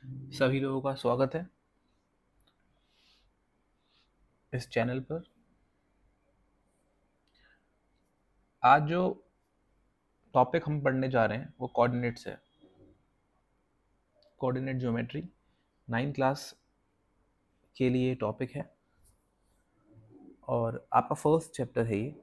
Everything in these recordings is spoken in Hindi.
सभी लोगों का स्वागत है इस चैनल पर। आज जो टॉपिक हम पढ़ने जा रहे हैं वो कोऑर्डिनेट्स है, कोऑर्डिनेट ज्योमेट्री। 9th क्लास के लिए टॉपिक है और आपका फर्स्ट चैप्टर है ये।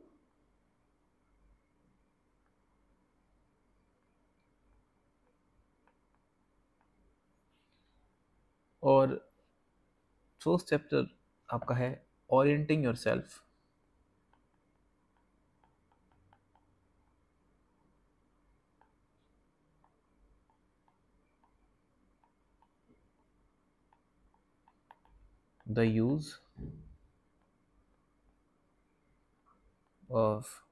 और फर्स्ट चैप्टर आपका है orienting yourself. The use of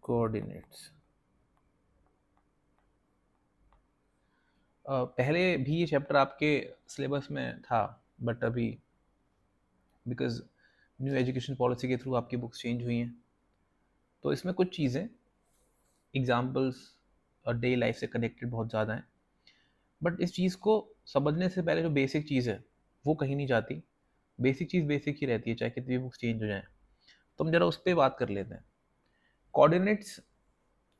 coordinates. पहले भी ये चैप्टर आपके सिलेबस में था, बट अभी बिकॉज न्यू एजुकेशन पॉलिसी के थ्रू आपकी बुक्स चेंज हुई हैं, तो इसमें कुछ चीज़ें एग्जाम्पल्स और डे लाइफ से कनेक्टेड बहुत ज़्यादा हैं। बट इस चीज़ को समझने से पहले जो बेसिक चीज़ है वो कहीं नहीं जाती। बेसिक चीज़ बेसिक ही रहती है, चाहे कितनी भी बुक्स चेंज हो जाएं। तो हम ज़रा उस पर बात कर लेते हैं। कोऑर्डिनेट्स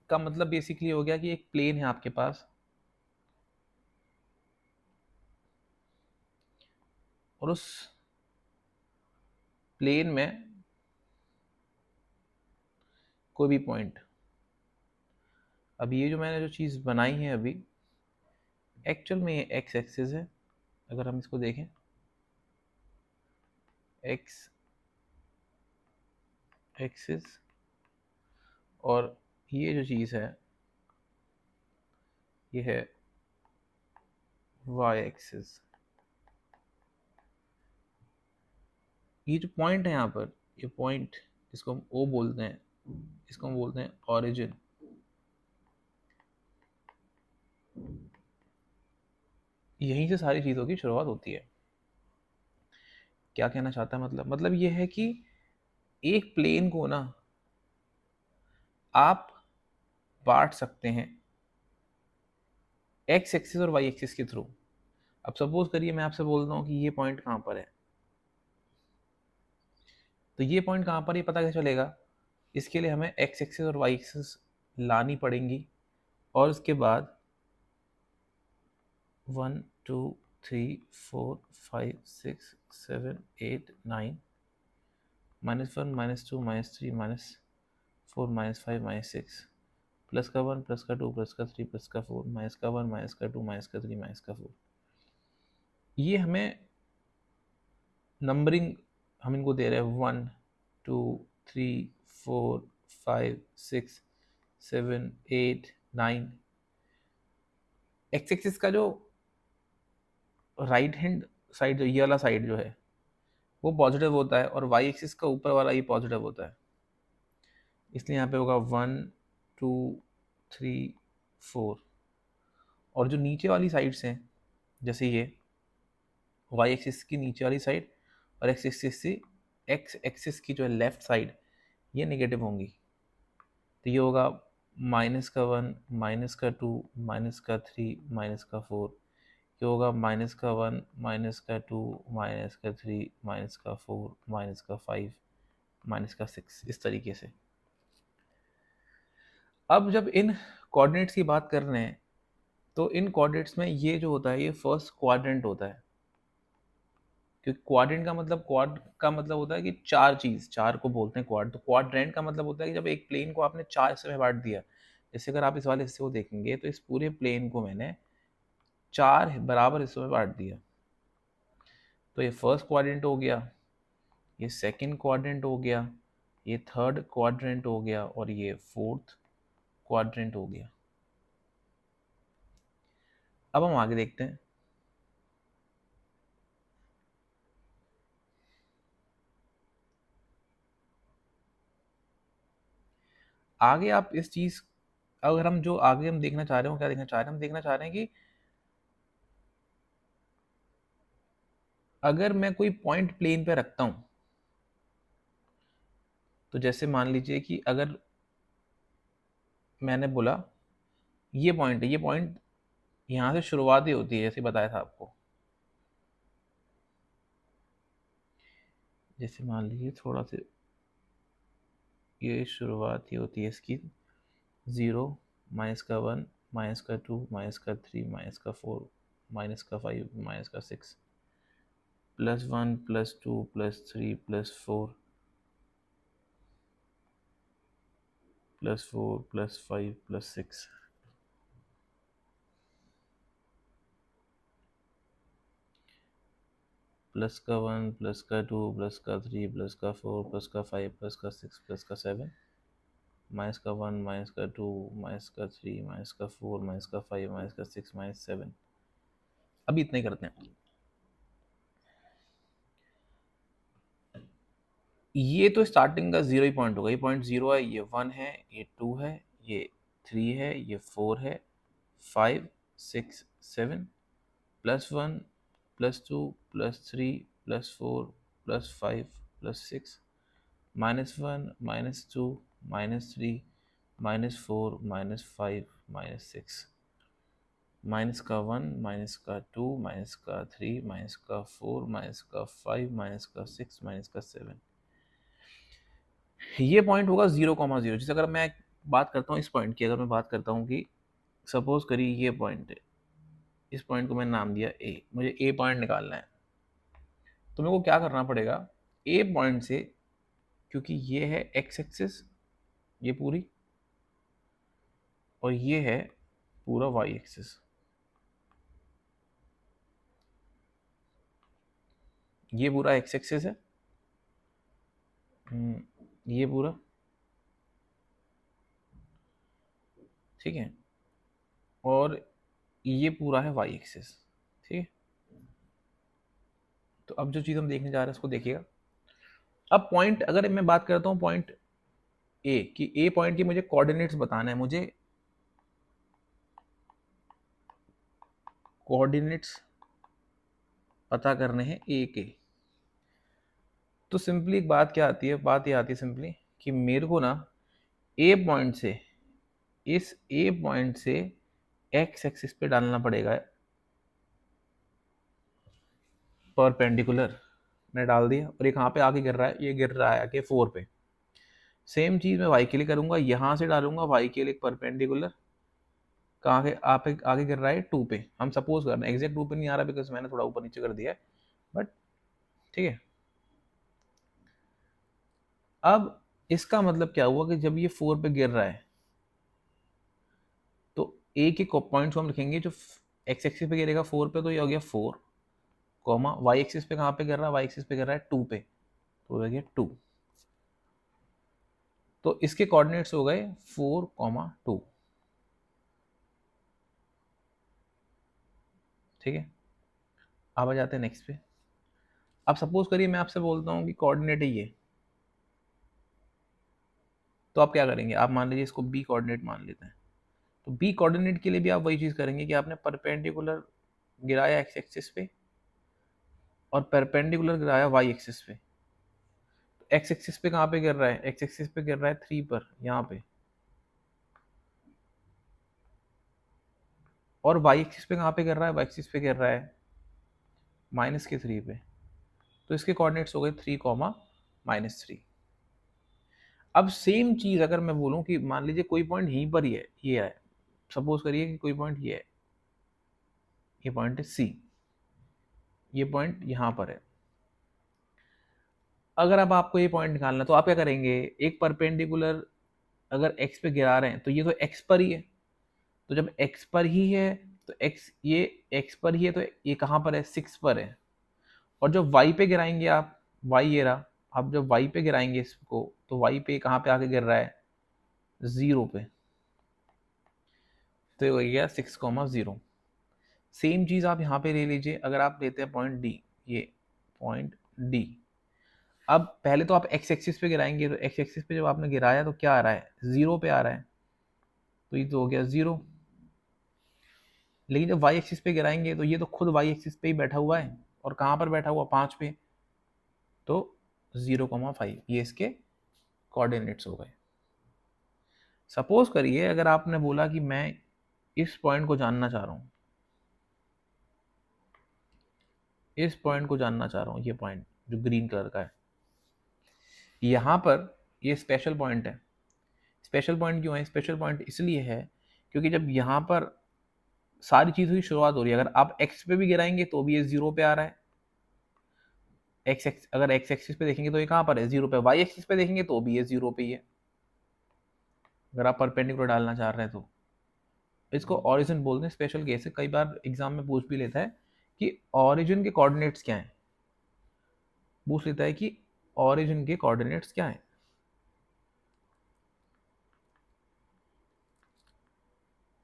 का मतलब बेसिकली हो गया कि एक प्लेन है आपके पास, और उस प्लेन में कोई भी पॉइंट। अब ये जो मैंने जो चीज़ बनाई है अभी, एक्चुअल में ये एक्स एक्सिस है। अगर हम इसको देखें, एक्स एक्सिस, और ये जो चीज़ है ये है वाई एक्सिस। ये जो पॉइंट है यहाँ पर, ये पॉइंट जिसको हम ओ बोलते हैं, इसको हम बोलते हैं ऑरिजिन। यहीं से सारी चीज़ों की शुरुआत होती है। क्या कहना चाहता है, मतलब ये है कि एक प्लेन को ना आप बांट सकते हैं एक्स एक्सिस और वाई एक्सिस के थ्रू। अब सपोज करिए मैं आपसे बोलता हूँ कि ये पॉइंट कहाँ पर है, तो ये पॉइंट कहाँ पर, ये पता कैसे चलेगा? इसके लिए हमें एक्स एक्सिस और वाई एक्सिस लानी पड़ेंगी, और उसके बाद 1 2 3 4 5 6 7 8 9 -1 -2 -3 -4 -5 -6, प्लस का 1 प्लस का 2 प्लस का 3 प्लस का 4 माइनस का 1 माइनस का 2 माइनस का 3 माइनस का 4। ये हमें नंबरिंग हम इनको दे रहे हैं 1 2 3 4 5 6 7 8 9। एक्स एक्सिस का जो राइट हैंड साइड, जो ये वाला साइड जो है वो पॉजिटिव होता है, और वाई एक्सिस का ऊपर वाला ये पॉजिटिव होता है। इसलिए यहाँ पे होगा 1 2 3 4। और जो नीचे वाली साइड्स हैं, जैसे ये वाई एक्सिस की नीचे वाली साइड और एक्स एक्सिस की जो है लेफ्ट साइड, ये नेगेटिव होंगी। तो ये होगा -1 -2 -3 -4। ये होगा -1 -2 -3 -4 -5 -6, इस तरीके से। अब जब इन कोऑर्डिनेट्स की बात कर रहे हैं, तो इन कोऑर्डिनेट्स में ये जो होता है ये फर्स्ट क्वाड्रेंट होता है। क्योंकि क्वाड्रेंट का मतलब, क्वाड का मतलब होता है कि चार को बोलते हैं क्वाड। तो क्वाड्रेंट का मतलब होता है कि जब एक प्लेन को आपने 4 हिस्से में बांट दिया। जैसे अगर आप इस वाले हिस्से को देखेंगे, तो इस पूरे प्लेन को मैंने 4 बराबर हिस्सों में बांट दिया। तो ये फर्स्ट क्वाड्रेंट हो गया, ये सेकंड क्वाड्रेंट हो गया, ये थर्ड क्वाड्रेंट हो गया, और ये फोर्थ क्वाड्रेंट हो गया। अब हम आगे देखते हैं। आगे आप इस चीज, अगर हम जो आगे हम देखना चाह रहे हो, क्या देखना चाह रहे हैं, हम देखना चाह रहे हैं कि अगर मैं कोई पॉइंट प्लेन पे रखता हूं, तो जैसे मान लीजिए कि अगर मैंने बोला ये पॉइंट है, ये पॉइंट यहाँ से शुरुआत ही होती है, जैसे बताया था आपको। जैसे मान लीजिए थोड़ा सा, ये शुरुआत ही होती है इसकी 0, -1, -2, -3, -4, -5, -6, +1, +2, +3, +4, +4, +5, +6, +1, +2, +3, +4, +5, +6, +7, -1, -2, -3, -4, -5, -6, -7। अभी इतने करते हैं। ये तो स्टार्टिंग का 0 ही पॉइंट होगा। ये पॉइंट 0 है, ये 1 है, ये 2 है, ये 3 है, ये 4 है, 5, 6, 7, +1, +2, +3, +4, +5, +6, -1, -2, -3, -4, -5, -6, -1, -2, -3, -4, -5, -6, -7। ये पॉइंट होगा 0,0। जैसे अगर मैं बात करता हूँ इस पॉइंट की, अगर मैं बात करता हूँ कि सपोज करिए ये पॉइंट है, इस पॉइंट को मैंने नाम दिया ए, मुझे ए पॉइंट निकालना है। तो मेरे को क्या करना पड़ेगा, ए पॉइंट से, क्योंकि ये है एक्स एक्सिस ये पूरी, और ये है पूरा वाई एक्सिस, ये पूरा एक्स एक्सिस है, ये पूरा, ठीक है, और ये पूरा है वाई एक्सिस, ठीक है। तो अब जो चीज़ हम देखने जा रहे हैं उसको देखिएगा। अब पॉइंट, अगर मैं बात करता हूँ पॉइंट ए कि ए पॉइंट की मुझे कोऑर्डिनेट्स बताना है, मुझे कोऑर्डिनेट्स पता करने हैं ए के। तो सिंपली एक बात क्या आती है, बात ये आती है सिंपली कि मेरे को ना ए पॉइंट से, इस ए पॉइंट से एक्स एक्सिस पे डालना पड़ेगा परपेंडिकुलर। मैंने डाल दिया, और ये कहाँ पे आके गिर रहा है, ये गिर रहा है आके 4 पे। सेम चीज़ मैं वाई के लिए करूँगा, यहाँ से डालूंगा वाई के लिए परपेंडिकुलर, कहाँ के आप आगे गिर रहा है 2 पे। हम सपोज कर रहे हैं, एग्जैक्ट 2 पे नहीं आ रहा बिकॉज मैंने थोड़ा ऊपर नीचे कर दिया है, बट ठीक है। अब इसका मतलब क्या हुआ कि जब ये 4 पे गिर रहा है तो ए के पॉइंट्स हम लिखेंगे, जो एक्स एक्सिस पे गिरेगा 4 पे, तो ये हो गया 4, कॉमा वाई एक्सिस पे कहाँ पे गिर रहा है, वाई एक्सिस पे गिर रहा है 2 पे, तो हो गया 2। तो इसके कोऑर्डिनेट्स हो गए 4,2, ठीक है। अब आ जाते हैं नेक्स्ट पे। अब सपोज करिए मैं आपसे बोलता हूँ कि कोऑर्डिनेट है ये, तो आप क्या करेंगे, आप मान लीजिए इसको बी कोऑर्डिनेट मान लेते हैं। तो बी कोऑर्डिनेट के लिए भी आप वही चीज़ करेंगे कि आपने परपेंडिकुलर गिराया एक्स एक्सिस पे और परपेंडिकुलर गिराया वाई एक्सिस पे। तो एक्स एक्सिस पे कहाँ पे गिर रहा है, एक्स एक्सिस पे गिर रहा है 3 पर, यहाँ पे, और वाई एक्सिस पे कहाँ पे गिर रहा है, वाई एक्सिस पे गिर रहा है -3 पे। तो इसके कोऑर्डिनेट्स हो गए 3,-3। अब सेम चीज़ अगर मैं बोलूँ कि मान लीजिए कोई पॉइंट यहीं पर ही है, ये है, सपोज करिए कि कोई पॉइंट ये है, ये पॉइंट है सी, ये पॉइंट यहाँ पर है। अगर अब आपको ये पॉइंट निकालना है तो आप क्या करेंगे, एक परपेंडिकुलर अगर एक्स पे गिरा रहे हैं तो ये तो एक्स पर ही है, तो जब एक्स पर ही है तो एक्स, ये एक्स पर ही है तो ये कहाँ पर है, 6 पर है। और जब वाई पे गिराएंगे आप, वाई ये रहा, आप जब वाई पे गिराएंगे इसको तो वाई पे कहाँ पे आके गिर रहा है, 0 पे, तो ये हो गया 6,0। सेम चीज़ आप यहाँ पे ले लीजिए, अगर आप लेते हैं पॉइंट डी, ये पॉइंट डी। अब पहले तो आप एक्स एक्सिस पे गिराएंगे, तो एक्स एक्सिस पे जब आपने गिराया तो क्या आ रहा है, 0 पे आ रहा है, तो ये तो हो गया 0। लेकिन जब वाई एक्सिस पे गिराएंगे तो ये तो खुद वाई एक्सिस पे ही बैठा हुआ है, और कहाँ पर बैठा हुआ, 5 पे, तो 0,5 ये इसके कोऑर्डिनेट्स हो गए। सपोज करिए अगर आपने बोला कि मैं इस पॉइंट को जानना चाह रहा हूँ, इस पॉइंट को जानना चाह रहा हूँ, ये पॉइंट जो ग्रीन कलर का है, यहाँ पर ये स्पेशल पॉइंट है। स्पेशल पॉइंट क्यों है? स्पेशल पॉइंट इसलिए है क्योंकि जब यहाँ पर सारी चीज़ों की शुरुआत हो रही है, अगर आप एक्स पे भी गिराएंगे तो भी ये जीरो पे आ रहा है। एक्स अगर एक्स एक्सिस पे देखेंगे तो ये कहाँ पर है? जीरो पे। वाई एक्सिस पे देखेंगे तो भी ये जीरो पे ही है, अगर आप परपेंडिकुलर डालना चाह रहे हैं तो। इसको ऑरिजिन बोलते हैं, स्पेशल केस है, कई बार एग्जाम में पूछ भी लेता है कि ऑरिजिन के कोऑर्डिनेट्स क्या हैं, पूछ लेता है कि ऑरिजिन के कोऑर्डिनेट्स क्या हैं।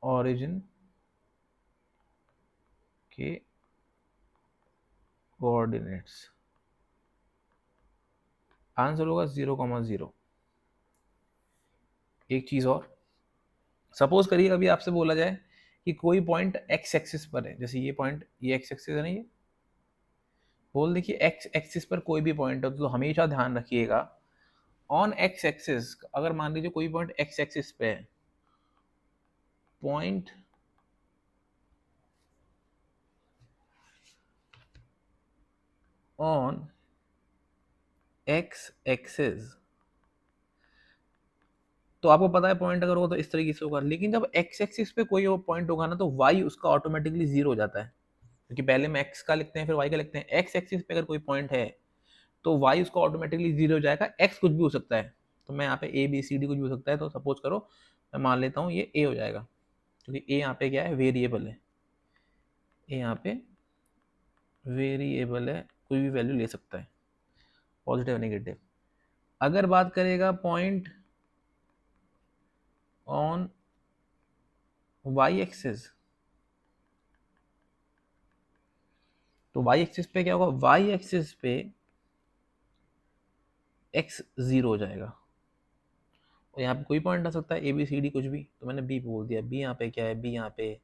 ऑरिजिन के कोऑर्डिनेट्स, आंसर होगा 0,0। एक चीज और, सपोज करिए कभी आपसे बोला जाए कि कोई पॉइंट एक्स एक्सिस पर है, जैसे ये पॉइंट, ये एक्स एक्सिस है ना, ये बोल देखिए एक्स एक्सिस पर कोई भी पॉइंट हो तो हमेशा ध्यान रखिएगा ऑन एक्स एक्सिस, अगर मान लीजिए कोई पॉइंट एक्स एक्सिस पे है, पॉइंट ऑन एक्स एक्सिस, तो आपको पता है पॉइंट अगर होगा तो इस तरीके से होगा, लेकिन जब एक्स एक्सिस पे कोई वो पॉइंट होगा ना तो वाई उसका ऑटोमेटिकली जीरो हो जाता है, क्योंकि पहले में एक्स का लिखते हैं फिर वाई का लिखते हैं। एक्स एक्सिस पे अगर कोई पॉइंट है तो वाई उसका ऑटोमेटिकली जीरो हो जाएगा, एक्स कुछ भी हो सकता है, तो मैं यहाँ पे ए बी सी डी कुछ भी हो सकता है, तो सपोज करो मैं मान लेता हूँ ये ए हो जाएगा, क्योंकि ए यहाँ पे क्या है? वेरिएबल है। ए यहाँ पे वेरिएबल है, कोई भी वैल्यू ले सकता है, पॉजिटिव नेगेटिव। अगर बात करेगा पॉइंट ऑन वाई एक्सिस, तो वाई एक्सिस पे क्या होगा? वाई एक्सिस पे एक्स जीरो हो जाएगा, और यहाँ पे कोई पॉइंट आ सकता है, ए बी सी डी कुछ भी, तो मैंने बी बोल दिया। बी यहाँ पे क्या है? बी यहाँ पे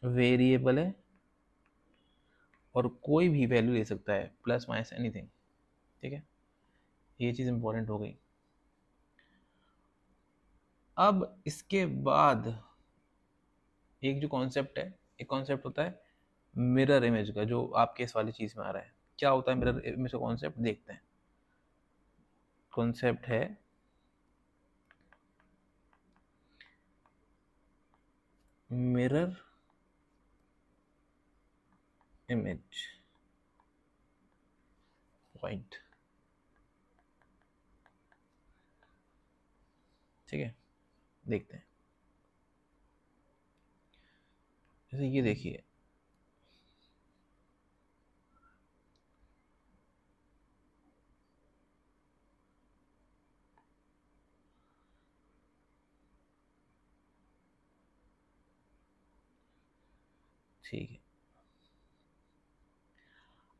वेरिएबल है और कोई भी वैल्यू ले सकता है, प्लस माइनस एनीथिंग, ठीक है, ये चीज़ इंपॉर्टेंट हो गई। अब इसके बाद एक जो कॉन्सेप्ट है, एक कॉन्सेप्ट होता है मिरर इमेज का, जो आपके इस वाली चीज़ में आ रहा है। क्या होता है मिरर इमेज का कॉन्सेप्ट? देखते हैं। कॉन्सेप्ट है मिरर इमेज पॉइंट, ठीक है, देखते हैं। जैसे ये देखिए, ठीक है,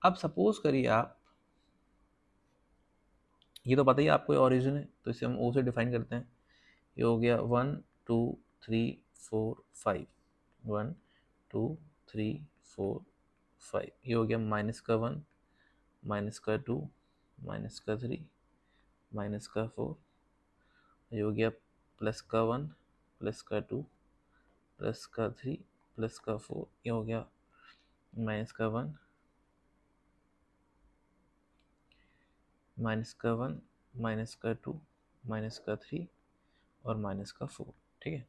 अब सपोज करिए आप, ये तो पता ही आपको ओरिजिन है, तो इसे हम ओ से डिफाइन करते हैं। ये हो गया 1 2 3 4 5, 1 2 3 4 5, ये हो गया माइनस का 1, माइनस का 2, माइनस का 3, माइनस का 4, ये हो गया प्लस का 1, प्लस का 2, प्लस का 3, प्लस का 4, ये हो गया माइनस का 1, माइनस का 1, माइनस का 2, माइनस का 3 और माइनस का 4, ठीक है।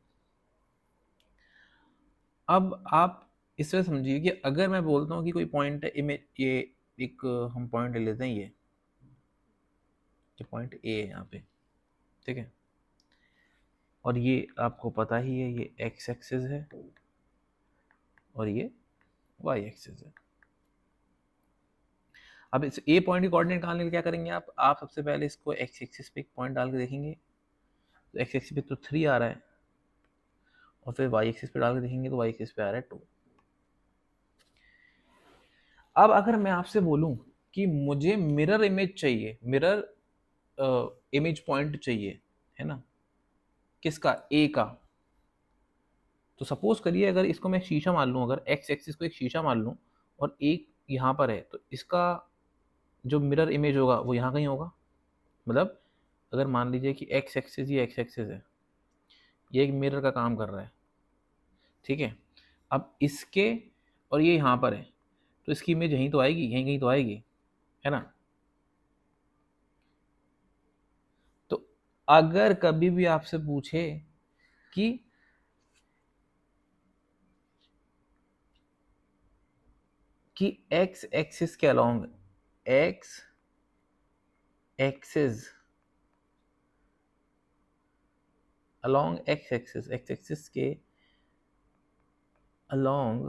अब आप इस तरह समझिए कि अगर मैं बोलता हूँ कि कोई पॉइंट है, ये एक हम पॉइंट ले लेते हैं, ये पॉइंट ए है यहाँ पे, ठीक है, और ये आपको पता ही है ये एक्स एक्सिस है और ये वाई एक्सिस है। अब इस ए पॉइंट के कोऑर्डिनेट निकालने के लिए क्या करेंगे आप सबसे पहले इसको एक्स एक्सिस पे एक पॉइंट डाल के देखेंगे, तो एक्स एक्सिस पे तो 3 आ रहा है, और फिर वाई एक्सिस पे डाल के देखेंगे तो वाई एक्सिस पे आ रहा है 2। अब अगर मैं आपसे बोलूं कि मुझे मिरर इमेज चाहिए, मिरर इमेज पॉइंट चाहिए, है ना, किसका? ए का। तो सपोज करिए अगर इसको मैं शीशा मान लूँ, अगर एक्स एक्सिस को एक शीशा मान लूँ और एक यहाँ पर है, तो इसका जो मिरर इमेज होगा वो यहाँ कहीं होगा। मतलब अगर मान लीजिए कि एक्स एक्सिस, ये एक्स एक्सिस है, ये एक मिरर का काम कर रहा है, ठीक है। अब इसके और ये यहाँ पर है, तो इसकी इमेज यहीं तो आएगी, यहीं कहीं तो आएगी, है ना। तो अगर कभी भी आपसे पूछे कि एक्स एक्सिस के along, X axis along X axis के अलोंग,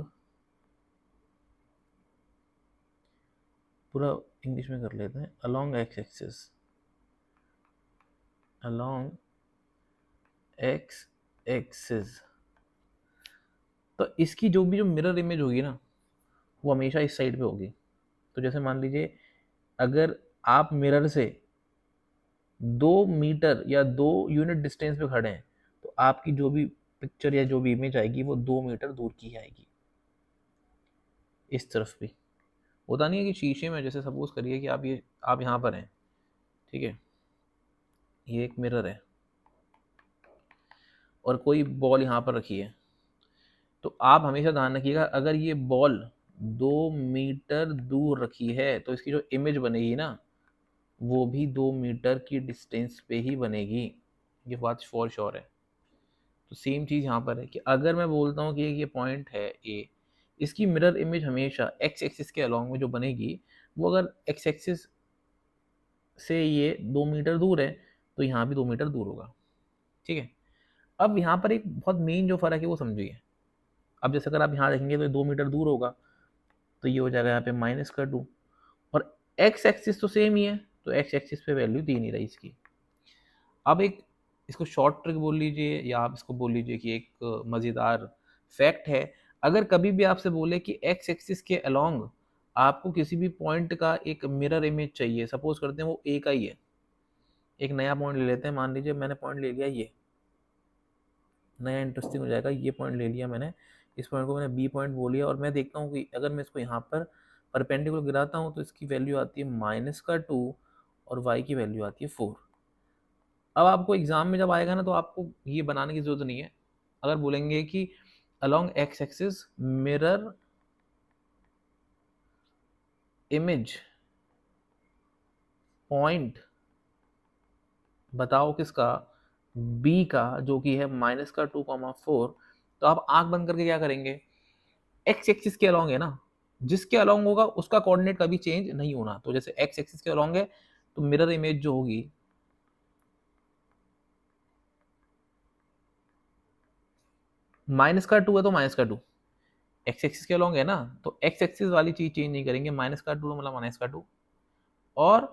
पूरा इंग्लिश में कर लेते हैं, along X axis, along X axis, तो इसकी जो मिरर इमेज होगी ना, वो हमेशा इस साइड पे होगी। तो जैसे मान लीजिए अगर आप मिरर से 2 मीटर या 2 यूनिट डिस्टेंस पे खड़े हैं, तो आपकी जो भी पिक्चर या जो भी इमेज आएगी वो 2 मीटर दूर की आएगी। इस तरफ भी होता नहीं है कि शीशे में, जैसे सपोज करिए कि आप यहाँ पर हैं, ठीक है, ये एक मिरर है और कोई बॉल यहाँ पर रखी है, तो आप हमेशा ध्यान रखिएगा अगर ये बॉल 2 मीटर दूर रखी है तो इसकी जो इमेज बनेगी ना, वो भी 2 मीटर की डिस्टेंस पे ही बनेगी। ये बात फॉर श्योर है। तो सेम चीज़ यहाँ पर है कि अगर मैं बोलता हूँ कि ये पॉइंट है ए, इसकी मिरर इमेज हमेशा एक्स एक्सिस के अलॉन्ग में जो बनेगी, वो अगर एक्स एक्सिस से ये 2 मीटर दूर है तो यहाँ भी 2 मीटर दूर होगा, ठीक है। अब यहाँ पर एक बहुत मेन जो फ़र्क है वो समझिए। अब जैसे अगर आप यहाँ देखेंगे तो 2 मीटर दूर होगा, तो ये हो जाएगा यहाँ पे -2, और एक्स एक्सिस तो सेम ही है, तो एक्स एक्सिस पे वैल्यू दी नहीं रही इसकी। अब एक इसको शॉर्ट ट्रिक बोल लीजिए या आप इसको बोल लीजिए कि एक मज़ेदार फैक्ट है। अगर कभी भी आपसे बोले कि एक्स एक्सिस के अलोंग आपको किसी भी पॉइंट का एक मिरर इमेज चाहिए, सपोज करते हैं वो ए का ही है, एक नया पॉइंट ले लेते हैं, मान लीजिए मैंने पॉइंट ले लिया, ये नया इंटरेस्टिंग हो जाएगा, ये पॉइंट ले लिया मैंने, इस पॉइंट को मैंने बी पॉइंट बोल लिया, और मैं देखता हूँ कि अगर मैं इसको यहाँ पर परपेंडिकुलर गिराता हूँ तो इसकी वैल्यू आती है -2 और वाई की वैल्यू आती है 4। अब आपको एग्जाम में जब आएगा ना तो आपको ये बनाने की जरूरत नहीं है। अगर बोलेंगे कि along X axis mirror image point बताओ किसका, बी का, जो कि है -2, 4, तो आप आंख बंद करके क्या करेंगे, एक्स एक्सिस के अलोंग है ना, जिसके अलोंग होगा उसका कोऑर्डिनेट कभी चेंज नहीं होना। तो जैसे एक्स एक्सिस के अलोंग है तो मिरर इमेज जो होगी -2 है तो -2, एक्स एक्सिस के अलोंग है ना, तो एक्स एक्सिस वाली चीज चेंज नहीं करेंगे, -2 तो मतलब -2, और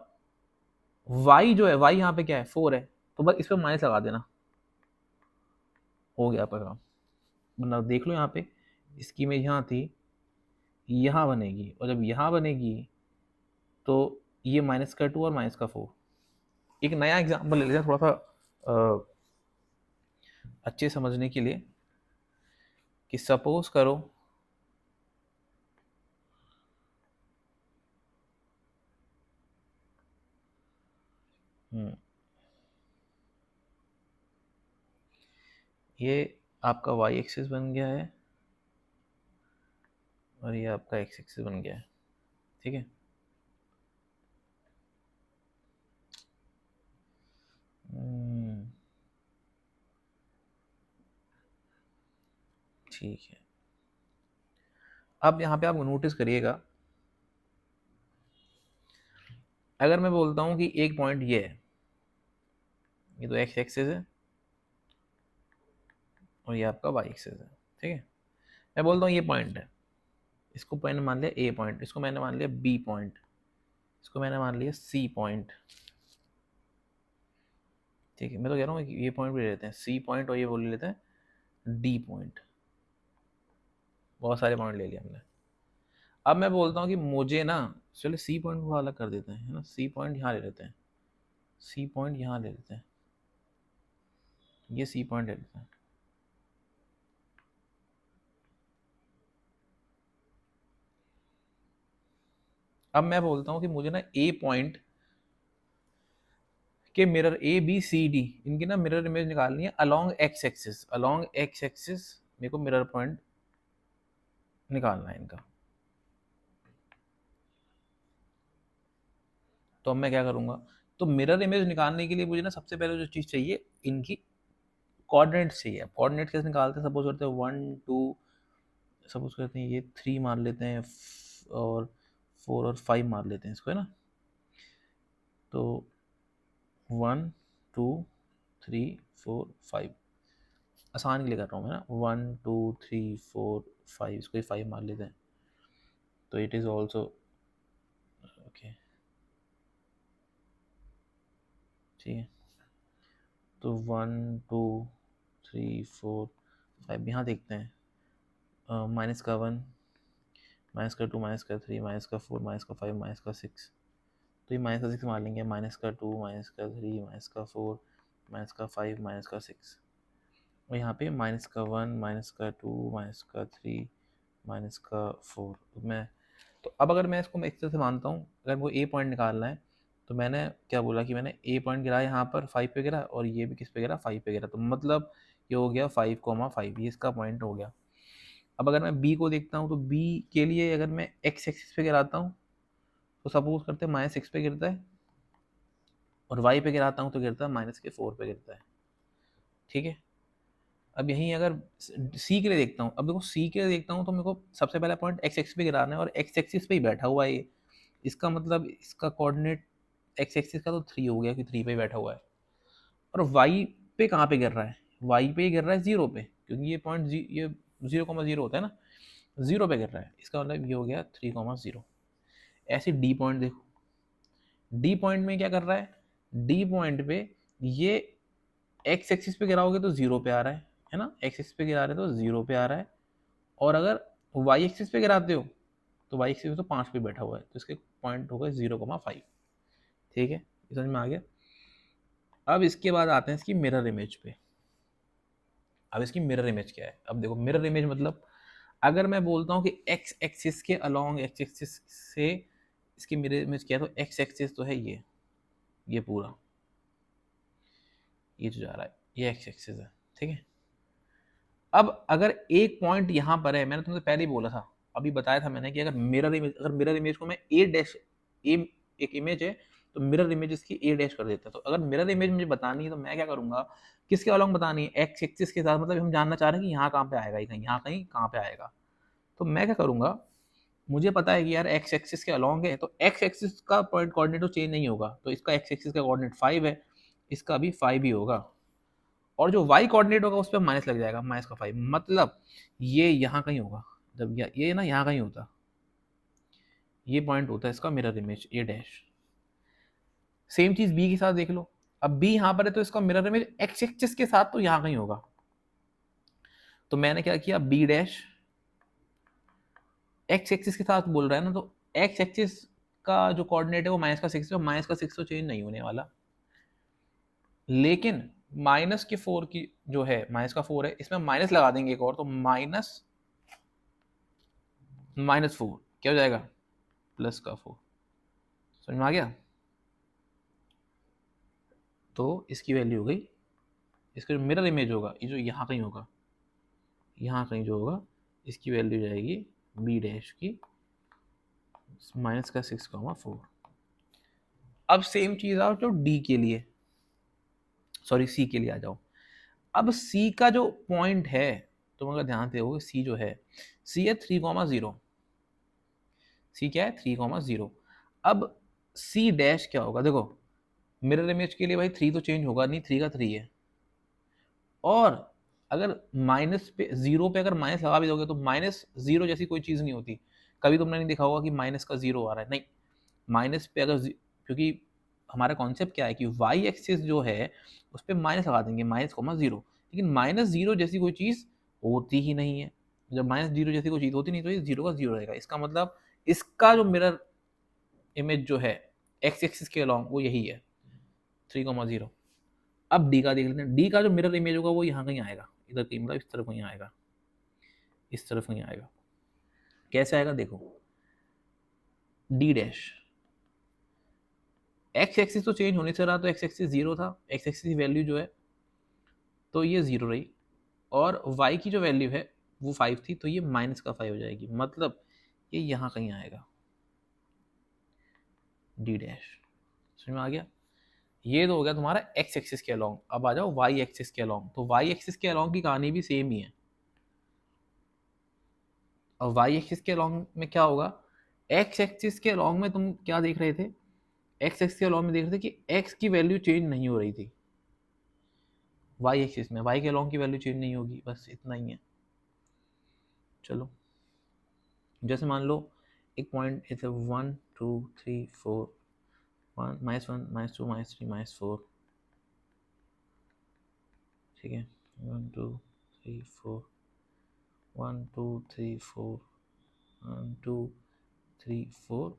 y जो है, y यहाँ पे क्या है 4 है, तो बस इस पर माइनस लगा देना, हो गया आपका काम। मतलब देख लो यहाँ पे इसकी इमेज यहाँ थी, यहाँ बनेगी, और जब यहाँ बनेगी तो ये -2 और -4। एक नया एग्जाम्पल ले लेते हैं थोड़ा सा अच्छे समझने के लिए, कि सपोज करो ये आपका y एक्सिस बन गया है और ये आपका x एक्सिस बन गया है, ठीक है। ठीक है, अब यहाँ पे आप नोटिस करिएगा, अगर मैं बोलता हूँ कि एक पॉइंट ये है, ये तो x एक्सिस है और ये आपका y एक्सिस है, ठीक है। मैं बोलता हूँ ये पॉइंट है, इसको मैंने मान लिया ए पॉइंट, इसको मैंने मान लिया बी पॉइंट, इसको मैंने मान लिया सी पॉइंट, ठीक है। मैं तो कह रहा हूँ ये पॉइंट भी ले लेते हैं सी पॉइंट, और ये बोल लेते हैं डी पॉइंट, बहुत सारे पॉइंट ले लिया हमने। अब मैं बोलता हूँ कि मुझे ना, चलो सी पॉइंट को अलग कर देते हैं, है ना, सी पॉइंट यहाँ ले लेते हैं, सी पॉइंट यहाँ ले लेते हैं, ये सी पॉइंट ले लेते हैं। अब मैं बोलता हूँ कि मुझे ना ए पॉइंट के mirror A B C D, इनकी ना मिरर इमेज निकालनी है along X axis, along X axis मेरे को मिरर पॉइंट निकालना है इनका। तो अब मैं क्या करूँगा, तो मिरर इमेज निकालने के लिए मुझे ना सबसे पहले जो चीज़ चाहिए, इनकी कोऑर्डिनेट्स चाहिए। कोऑर्डिनेट कैसे निकालते हैं, सपोज करते हैं 1 2, सपोज करते हैं ये 3 मान लेते हैं और 4 और 5 मान लेते हैं इसको, है ना। तो 1 2 3 4 5, आसान के लिए कर रहा हूँ मैं ना, 1 2 3 4 5, इसको 5 मान लेते हैं। तो इट इज़ ऑल्सो ओके, ठीक है। तो 1 2 3 4 5 यहाँ देखते हैं, माइनस का 1, माइनस का 2, माइनस का 3, माइनस का 4, माइनस का 5, माइनस का 6। तो ये माइनस का 6 मान लेंगे, माइनस का 2, माइनस का 3, माइनस का 4, माइनस का 5, माइनस का 6। और यहाँ पे माइनस का 1, माइनस का 2, माइनस का 3, माइनस का 4। तो अब अगर मैं इसको एक तरह से मानता हूँ, अगर वो ए पॉइंट निकालना है, तो मैंने क्या बोला कि मैंने ए पॉइंट गिरा यहाँ पर 5 पे गिरा, और ये भी किस पे गिरा, 5 पे गिरा। तो मतलब ये हो गया 5,5, ये इसका पॉइंट हो गया। अब अगर मैं बी को देखता हूँ, तो बी के लिए अगर मैं एक्स एक्सिस पे गिराता हूँ, तो सपोज करते हैं -6 पे गिरता है, और वाई पे गिराता हूँ तो गिरता है -4 पे गिरता है, ठीक है। अब यहीं अगर सी के लिए देखता हूँ, अब देखो सी के लिए देखता हूँ, तो मेरे को सबसे पहला पॉइंट एक्स एक्सिस पे गिराना है, और एक्स एक्सिस पे ही बैठा हुआ है ये। इसका मतलब इसका कोऑर्डिनेट एक्स एक्सिस का तो 3 हो गया, कि 3 पे ही बैठा हुआ है। और वाई पे कहाँ पे गिर रहा है, वाई पे ही गिर रहा है 0 पे, क्योंकि ये पॉइंट ये 0,0 होता है ना, 0 पे गिर रहा है। इसका मतलब ये हो गया 3,0। ऐसे डी पॉइंट देखो, डी पॉइंट में क्या कर रहा है, डी पॉइंट पे ये एक्स एक्सिस पे गिराओगे तो 0 पे आ रहा है ना, एक्स एक्सिस पे गिरा रहे तो 0 पे आ रहा है। और अगर वाई एक्सिस पे गिराते हो, तो वाई एक्सिस पे तो 5 पे बैठा हुआ है, तो इसके पॉइंट होगा 0,5, ठीक है। समझ में आ गया। अब इसके बाद आते हैं इसकी मिरर इमेज पे। अब इसकी मिरर इमेज क्या है, अब देखो मिरर इमेज मतलब, अगर मैं बोलता हूँ कि एक्स एक्सिस के अलोंग एक्स एक्सिस से इसकी मिरर इमेज क्या है, तो एक्स एक्सिस तो है ये पूरा, ये जो जा रहा है ये एक्स एक्सिस है, ठीक है। अब अगर एक पॉइंट यहाँ पर है, मैंने तुमसे पहले ही बोला था, अभी बताया था मैंने कि अगर मिरर इमेज को मैं ए डैश, ए एक इमेज है, तो मिरर इमेज इसकी ए डैश कर देता है। तो अगर मिरर इमेज मुझे बतानी है, तो मैं क्या करूंगा, किसके अलॉन्ग बतानी है, एक्स एक्सिस के साथ, मतलब हम जानना चाह रहे हैं कि यहाँ कहाँ पे आएगा, कहीं यहाँ कहीं कहाँ पे आएगा। तो मैं क्या करूंगा, मुझे पता है कि यार एक्स एक्सिस के अलॉन्ग है, तो एक्स एक्सिस का पॉइंट कोऑर्डिनेट तो चेंज नहीं होगा, तो इसका एक्स एक्सिस का कोऑर्डिनेट 5 है, इसका भी 5 ही होगा। और जो वाई कोऑर्डिनेट होगा उस पर माइनस लग जाएगा, -5, मतलब ये यहाँ कहीं होगा। जब ये ना यहाँ कहीं होता, ये पॉइंट होता है इसका mirror image A dash. Same चीज बी के साथ देख लो, अब बी यहाँ पर है तो इसका मिरर इमेज एक्स एक्सिस के साथ तो यहाँ कहीं होगा। तो मैंने क्या किया, बी डैश एक्स एक्सिस के साथ बोल रहा है ना, तो एक्स एक्सिस का जो कोऑर्डिनेट है वो -6 है, -6 तो चेंज नहीं होने वाला। लेकिन -4 की जो है, -4 है, इसमें माइनस लगा देंगे एक और, तो -4 क्या हो जाएगा, +4। समझ में आ गया। तो इसकी वैल्यू हो गई, इसका जो मिरर इमेज होगा, ये जो यहाँ कहीं होगा, यहाँ कहीं जो होगा, इसकी वैल्यू जाएगी बी डैश की -6,4। अब सेम चीज आओ जो डी के लिए, सॉरी सी के लिए आ जाओ। अब सी का जो पॉइंट है, तुम अगर ध्यान से हो, सी जो है, सी है 3,0, सी क्या है 3,0। अब सी डैश क्या होगा, देखो मिरर इमेज के लिए भाई 3 तो चेंज होगा नहीं, 3 का 3 है। और अगर माइनस पे 0 पे अगर माइनस लगा भी दोगे, तो -0 जैसी कोई चीज़ नहीं होती। कभी तुमने नहीं देखा होगा कि माइनस का 0 आ रहा है, नहीं। माइनस पे अगर क्योंकि हमारा कॉन्सेप्ट क्या है कि वाई एक्सिस जो है उस पर माइनस लगा देंगे, -0, लेकिन -0 जैसी कोई चीज़ होती ही नहीं है। जब -0 जैसी कोई चीज़ होती नहीं, तो ये 0 का 0 रहेगा। इसका मतलब इसका जो मिरर इमेज जो है एक्स एक्सिस के अलॉन्ग, वो यही है 3,0। अब डी का देख लेते हैं, डी का जो मिरर इमेज होगा वो यहाँ कहीं आएगा, इधर कहीं, मतलब इस तरफ कहीं आएगा, इस तरफ कहीं आएगा। कैसे आएगा देखो, डी डैश एक्स एक्सिस तो चेंज होने से रहा, तो एक्स एक्सिस 0 था, एक्स एक्सिस की वैल्यू जो है तो ये 0 रही, और वाई की जो वैल्यू है वो 5 थी, तो ये माइनस का 5 हो जाएगी, मतलब ये यहाँ कहीं आएगा, डी डैश। समझ में आ गया? ये तो हो गया तुम्हारा एक्स एक्सिस के अलॉन्ग। अब आ जाओ वाई एक्सिस के अलॉन्ग। तो वाई एक्सिस के अलॉन्ग की कहानी भी सेम ही है। और वाई एक्सिस के अलॉन्ग में क्या होगा, एक्स एक्सिस के अलॉन्ग में तुम क्या देख रहे थे, एक्स एक्सिस के अलॉन्ग में देख रहे थे कि एक्स की वैल्यू चेंज नहीं हो रही थी। वाई एक्सिस में वाई के अलॉन्ग की वैल्यू चेंज नहीं होगी, बस इतना ही है। चलो जैसे मान लो एक पॉइंट इसे 1 2 3 4 1 -1 -2 -3 -4, ठीक है, 1 2 3 4 1 2 3 4 1 2 3 4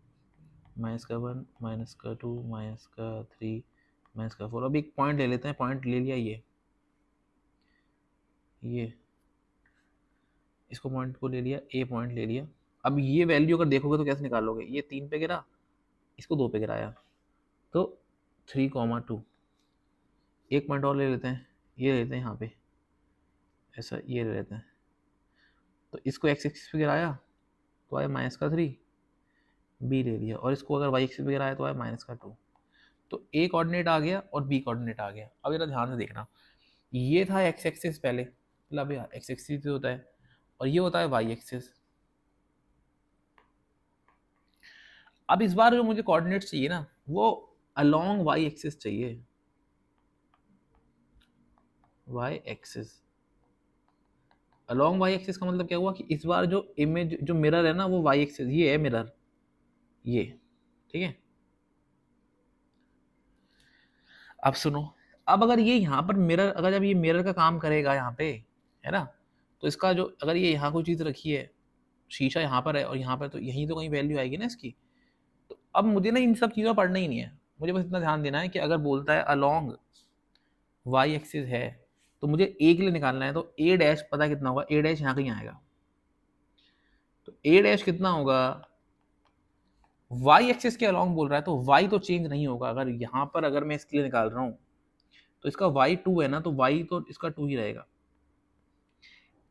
माइनस का 1 माइनस का 2 माइनस का 3 माइनस का 4। अब एक पॉइंट ले लेते हैं, पॉइंट ले लिया ये इसको पॉइंट को ले लिया, ए पॉइंट ले लिया। अब ये वैल्यू अगर देखोगे तो कैसे निकालोगे, ये 3 पे गिरा, इसको 2 पे गिराया, तो 3,2। एक पॉइंट और ले लेते हैं, ये ले लेते हैं यहाँ पे, ऐसा ये ले लेते हैं। तो इसको एक्स एक्सिस पे गिराया तो आया माइनस का 3, बी ले लिया, और इसको अगर वाई एक्सिस पे गिराया तो आया माइनस का 2। तो ए कोऑर्डिनेट आ गया और बी कोऑर्डिनेट आ गया। अब जरा ध्यान से देखना, ये था एक्स एक्सिस पहले, मतलब यार एक्स एक्सिस होता है और ये होता है वाई एक्सिस। अब इस बार जो मुझे कोऑर्डिनेट्स चाहिए ना, वो अलोंग वाई एक्सिस चाहिए, Y axis. Along Y axis का मतलब क्या हुआ कि इस बार जो इमेज जो मिरर है ना वो वाई एक्सिस, ये है मिरर, ये, ठीक है। अब सुनो, अब अगर ये यहाँ पर मिरर, अगर जब ये मिरर का काम करेगा यहाँ पे, है ना, तो इसका जो अगर ये यहाँ कोई चीज़ रखी है, शीशा यहाँ पर है और यहाँ पर, तो यहीं तो कहीं वैल्यू आएगी ना इसकी। तो अब मुझे ना इन सब चीज़ों पढ़ना ही नहीं है, मुझे बस इतना ध्यान देना है कि अगर बोलता है अलोंग वाई एक्सिस है, तो मुझे ए के लिए निकालना है, तो ए डैश पता कितना होगा, ए डैश यहाँ कहीं आएगा। तो ए डैश कितना होगा, वाई एक्सिस के अलोंग बोल रहा है, तो वाई तो चेंज नहीं होगा। अगर यहाँ पर अगर मैं इसके लिए निकाल रहा हूँ तो इसका वाई 2 है ना, तो वाई तो इसका 2 ही रहेगा।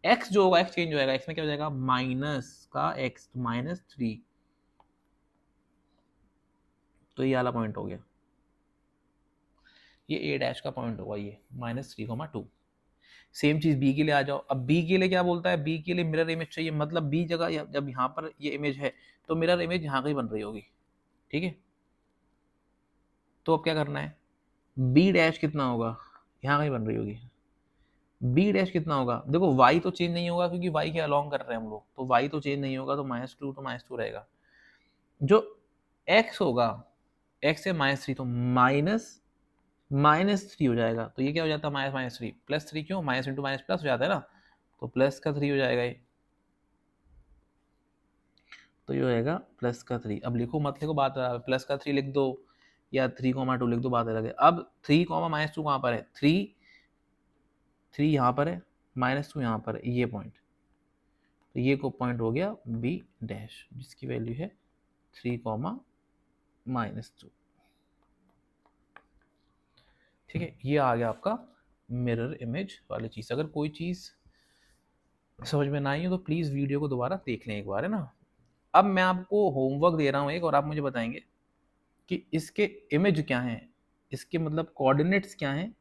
एक्स जो होगा, एक्स चेंज हो जाएगा, एक्स में क्या हो जाएगा, माइनस का एक्स, तो -3। तो ये वाला पॉइंट हो गया, ये ए डैश का पॉइंट होगा, ये -3,2। सेम चीज बी के लिए आ जाओ। अब बी के लिए क्या बोलता है, बी के लिए मिरर इमेज चाहिए, मतलब बी जगह जब यहाँ पर ये इमेज है तो मिरर इमेज यहाँ की बन रही होगी, ठीक है। तो अब क्या करना है, बी डैश कितना होगा, यहाँ कहीं बन रही होगी। बी डैश कितना होगा, देखो वाई तो चेंज नहीं होगा क्योंकि वाई के अलोंग कर रहे हैं हम लोग, तो वाई तो चेंज नहीं होगा, तो -2 तो -2 रहेगा। जो एक्स होगा, एक्स से -3, तो -3 हो जाएगा। तो ये क्या हो जाता है, -3 +3, क्यों, माइनस इंटू माइनस प्लस हो जाता है ना, तो प्लस का 3 हो जाएगा ये, तो ये हो जाएगा प्लस का 3। अब लिखो मत लिखो, बात प्लस का 3 लिख दो या 3,2 लिख दो, बात अलग है। अब 3, -2 कहाँ पर है, 3 यहाँ पर है, -2 यहाँ पर है, ये पॉइंट, तो ये को पॉइंट हो गया बी डैश, जिसकी वैल्यू है 3, -2, ठीक है। ये आ गया आपका मिरर इमेज वाली चीज़। अगर कोई चीज़ समझ में ना आई हो तो प्लीज़ वीडियो को दोबारा देख लें एक बार, है ना। अब मैं आपको होमवर्क दे रहा हूँ एक, और आप मुझे बताएंगे कि इसके इमेज क्या हैं, इसके मतलब कोऑर्डिनेट्स क्या हैं,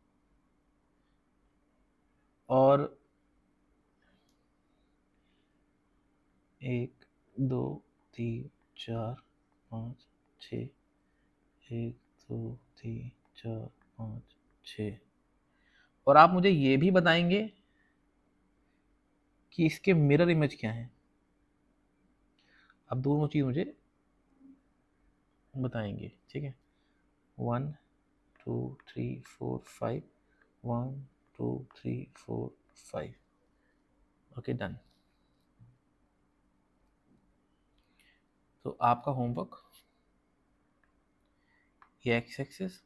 और 1 2 3 4 5 6, 1 2 3 4 5 6, और आप मुझे ये भी बताएंगे कि इसके मिरर इमेज क्या है। अब दोनों चीज़ मुझे बताएंगे, ठीक है। 1 2 3 4 5, 1 2 3 4 5, ओके डन। तो आपका होमवर्क, ये x axis,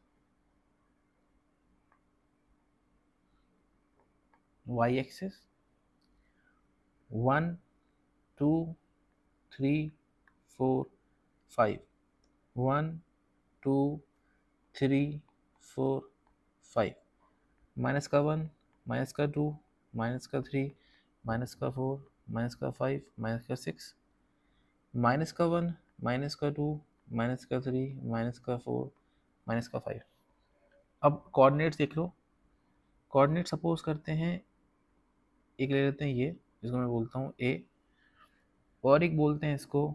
Y axis, 1 2 3 4 5, 1 2 3 4 5, minus का 1 माइनस का 2 माइनस का 3 माइनस का 4, माइनस का 5, माइनस का 6, माइनस का 1, माइनस का 2, माइनस का 3, माइनस का 4, माइनस का 5। अब कोऑर्डिनेट्स देख लो। कोऑर्डिनेट सपोज करते हैं, एक ले लेते हैं ये, जिसको मैं बोलता हूँ ए, और एक बोलते हैं इसको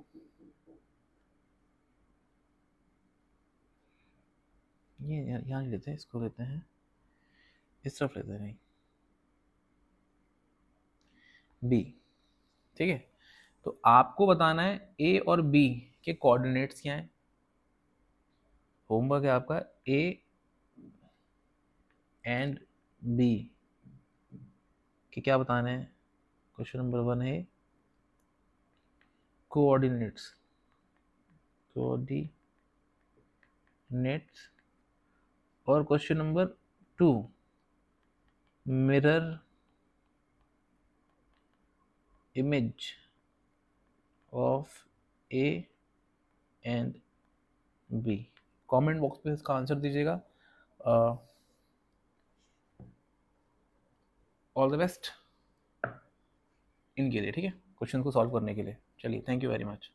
ये, यहाँ नहीं लेते हैं, इसको लेते हैं, इस तरफ लेते हैं बी। ठीक है, तो आपको बताना है ए और बी के कोऑर्डिनेट्स क्या हैं। होमवर्क है आपका, ए एंड बी के क्या बताने हैं। क्वेश्चन नंबर 1 है कोऑर्डिनेट्स, कोऑर्डिनेट्स, और question number 2 mirror image of A and B. Comment box पे इसका आंसर दीजिएगा। ऑल द बेस्ट इनके लिए, ठीक है, क्वेश्चन को सॉल्व करने के लिए। चलिए, थैंक यू वेरी मच।